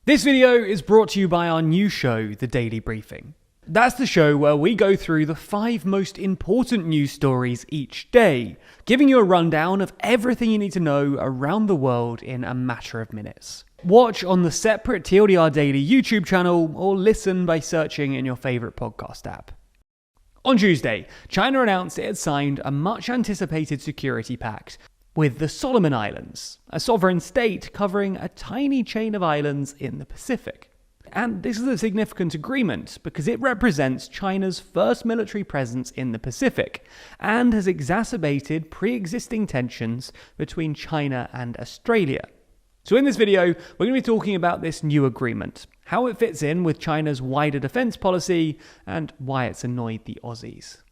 This video is brought to you by our new show, The Daily Briefing. That's the show where we go through the 5 most important news stories each day, giving you a rundown of everything you need to know around the world in a matter of minutes. Watch on the separate TLDR Daily YouTube channel or listen by searching in your favourite podcast app. On Tuesday, China announced it had signed a much-anticipated security pact with the Solomon Islands, a sovereign state covering a tiny chain of islands in the Pacific. And this is a significant agreement because it represents China's first military presence in the Pacific and has exacerbated pre-existing tensions between China and Australia. So in this video, we're going to be talking about this new agreement, how it fits in with China's wider defence policy, and why it's annoyed the Aussies.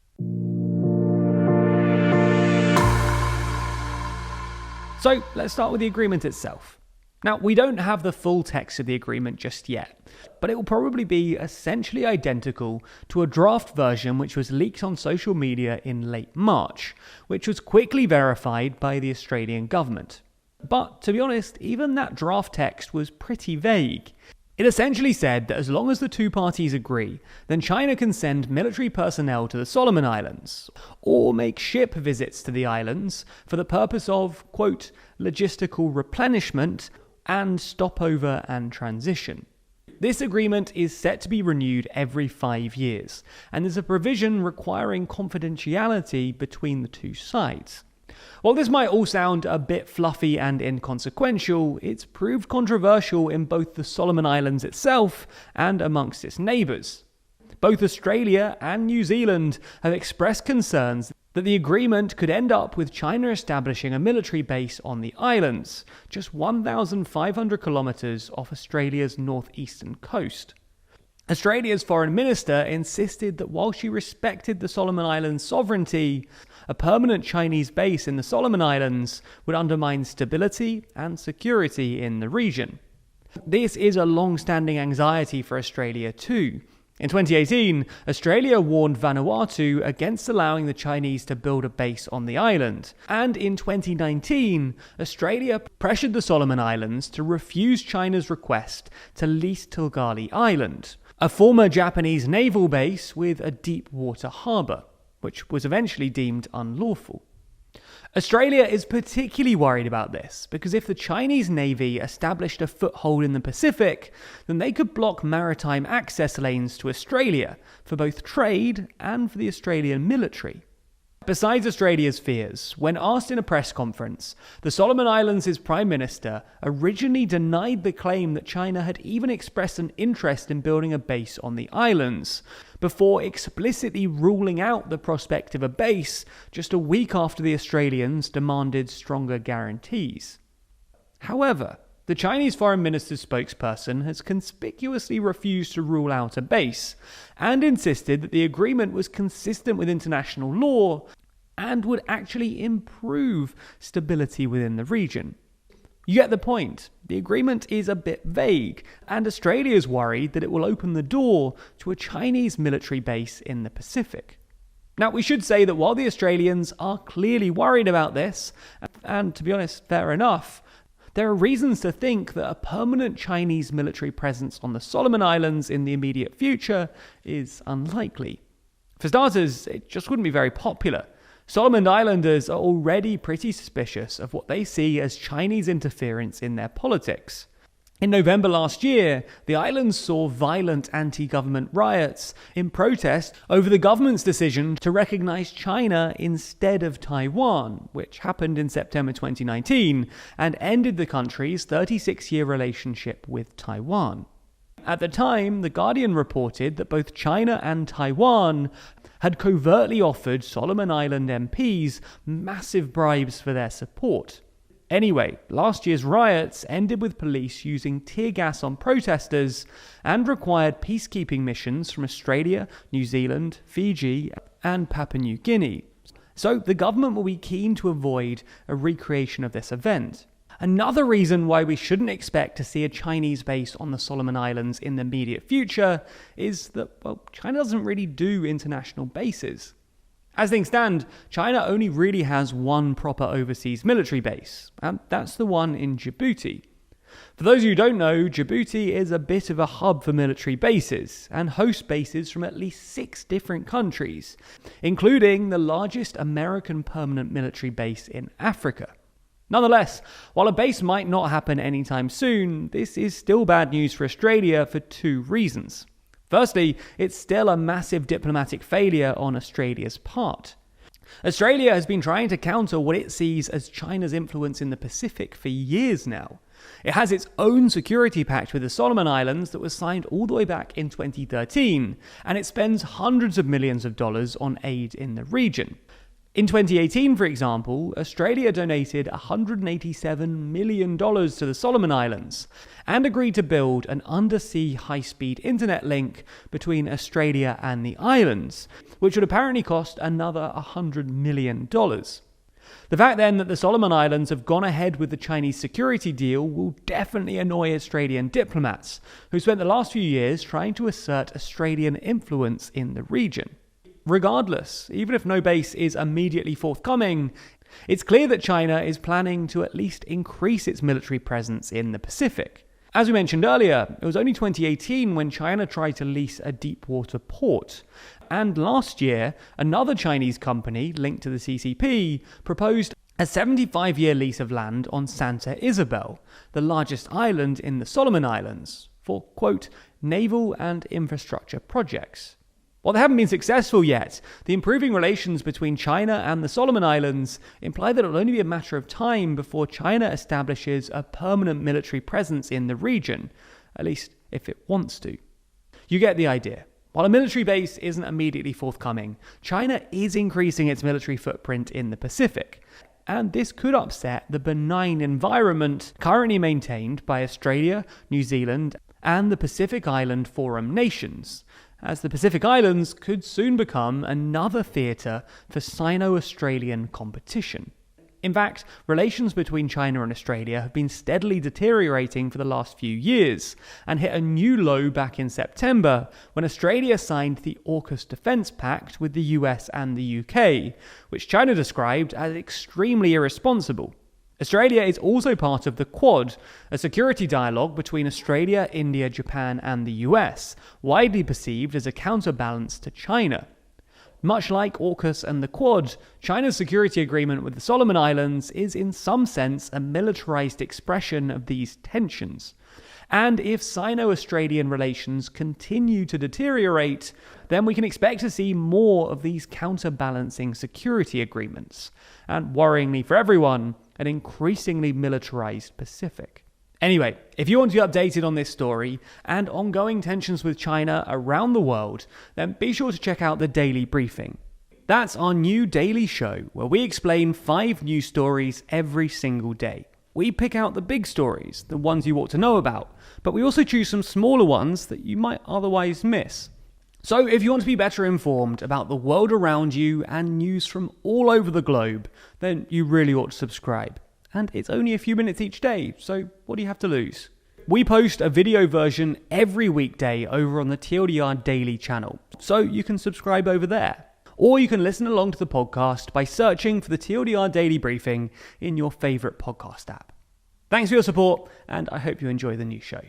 So let's start with the agreement itself. Now, we don't have the full text of the agreement just yet, but it will probably be essentially identical to a draft version which was leaked on social media in late March, which was quickly verified by the Australian government. But to be honest, even that draft text was pretty vague. It essentially said that as long as the two parties agree, then China can send military personnel to the Solomon Islands, or make ship visits to the islands for the purpose of, quote, logistical replenishment and stopover and transition. This agreement is set to be renewed every 5 years, and there's a provision requiring confidentiality between the two sides. While this might all sound a bit fluffy and inconsequential, it's proved controversial in both the Solomon Islands itself and amongst its neighbours. Both Australia and New Zealand have expressed concerns that the agreement could end up with China establishing a military base on the islands, just 1,500 kilometres off Australia's northeastern coast. Australia's foreign minister insisted that while she respected the Solomon Islands' sovereignty, a permanent Chinese base in the Solomon Islands would undermine stability and security in the region. This is a long-standing anxiety for Australia too. In 2018, Australia warned Vanuatu against allowing the Chinese to build a base on the island. And in 2019, Australia pressured the Solomon Islands to refuse China's request to lease Tulgali Island, a former Japanese naval base with a deep water harbour, which was eventually deemed unlawful. Australia is particularly worried about this because if the Chinese Navy established a foothold in the Pacific, then they could block maritime access lanes to Australia for both trade and for the Australian military. Besides Australia's fears, when asked in a press conference, the Solomon Islands' Prime Minister originally denied the claim that China had even expressed an interest in building a base on the islands, before explicitly ruling out the prospect of a base just a week after the Australians demanded stronger guarantees. However, the Chinese Foreign Minister's spokesperson has conspicuously refused to rule out a base, and insisted that the agreement was consistent with international law and would actually improve stability within the region. You get the point. The agreement is a bit vague, and Australia is worried that it will open the door to a Chinese military base in the Pacific. Now, we should say that while the Australians are clearly worried about this, and to be honest, fair enough, there are reasons to think that a permanent Chinese military presence on the Solomon Islands in the immediate future is unlikely. For starters, it just wouldn't be very popular. Solomon Islanders are already pretty suspicious of what they see as Chinese interference in their politics. In November last year, the islands saw violent anti-government riots in protest over the government's decision to recognize China instead of Taiwan, which happened in September 2019 and ended the country's 36-year relationship with Taiwan. At the time, The Guardian reported that both China and Taiwan had covertly offered Solomon Island MPs massive bribes for their support. Anyway, last year's riots ended with police using tear gas on protesters and required peacekeeping missions from Australia, New Zealand, Fiji, and Papua New Guinea. So the government will be keen to avoid a recreation of this event. Another reason why we shouldn't expect to see a Chinese base on the Solomon Islands in the immediate future is that, well, China doesn't really do international bases. As things stand, China only really has one proper overseas military base, and that's the one in Djibouti. For those who don't know, Djibouti is a bit of a hub for military bases, and hosts bases from at least 6 different countries, including the largest American permanent military base in Africa. Nonetheless, while a base might not happen anytime soon, this is still bad news for Australia for 2 reasons. Firstly, it's still a massive diplomatic failure on Australia's part. Australia has been trying to counter what it sees as China's influence in the Pacific for years now. It has its own security pact with the Solomon Islands that was signed all the way back in 2013, and it spends hundreds of millions of dollars on aid in the region. In 2018, for example, Australia donated $187 million to the Solomon Islands and agreed to build an undersea high-speed internet link between Australia and the islands, which would apparently cost another $100 million. The fact then that the Solomon Islands have gone ahead with the Chinese security deal will definitely annoy Australian diplomats, who spent the last few years trying to assert Australian influence in the region. Regardless, even if no base is immediately forthcoming, it's clear that China is planning to at least increase its military presence in the Pacific. As we mentioned earlier, it was only 2018 when China tried to lease a deep water port. And last year, another Chinese company linked to the CCP proposed a 75-year lease of land on Santa Isabel, the largest island in the Solomon Islands, for, quote, naval and infrastructure projects. While they haven't been successful yet, the improving relations between China and the Solomon Islands imply that it will only be a matter of time before China establishes a permanent military presence in the region, at least if it wants to. You get the idea. While a military base isn't immediately forthcoming, China is increasing its military footprint in the Pacific, and this could upset the benign environment currently maintained by Australia, New Zealand, and the Pacific Island Forum nations, as the Pacific Islands could soon become another theatre for Sino-Australian competition. In fact, relations between China and Australia have been steadily deteriorating for the last few years, and hit a new low back in September when Australia signed the AUKUS Defence Pact with the US and the UK, which China described as extremely irresponsible. Australia is also part of the Quad, a security dialogue between Australia, India, Japan and the US, widely perceived as a counterbalance to China. Much like AUKUS and the Quad, China's security agreement with the Solomon Islands is in some sense a militarized expression of these tensions. And if Sino-Australian relations continue to deteriorate, then we can expect to see more of these counterbalancing security agreements. And worryingly for everyone, an increasingly militarized Pacific. Anyway, if you want to be updated on this story and ongoing tensions with China around the world, then be sure to check out the Daily Briefing. That's our new daily show where we explain 5 news stories every single day. We pick out the big stories, the ones you ought to know about, but we also choose some smaller ones that you might otherwise miss. So if you want to be better informed about the world around you and news from all over the globe, then you really ought to subscribe. And it's only a few minutes each day, so what do you have to lose? We post a video version every weekday over on the TLDR Daily channel, so you can subscribe over there. Or you can listen along to the podcast by searching for the TLDR Daily Briefing in your favourite podcast app. Thanks for your support, and I hope you enjoy the new show.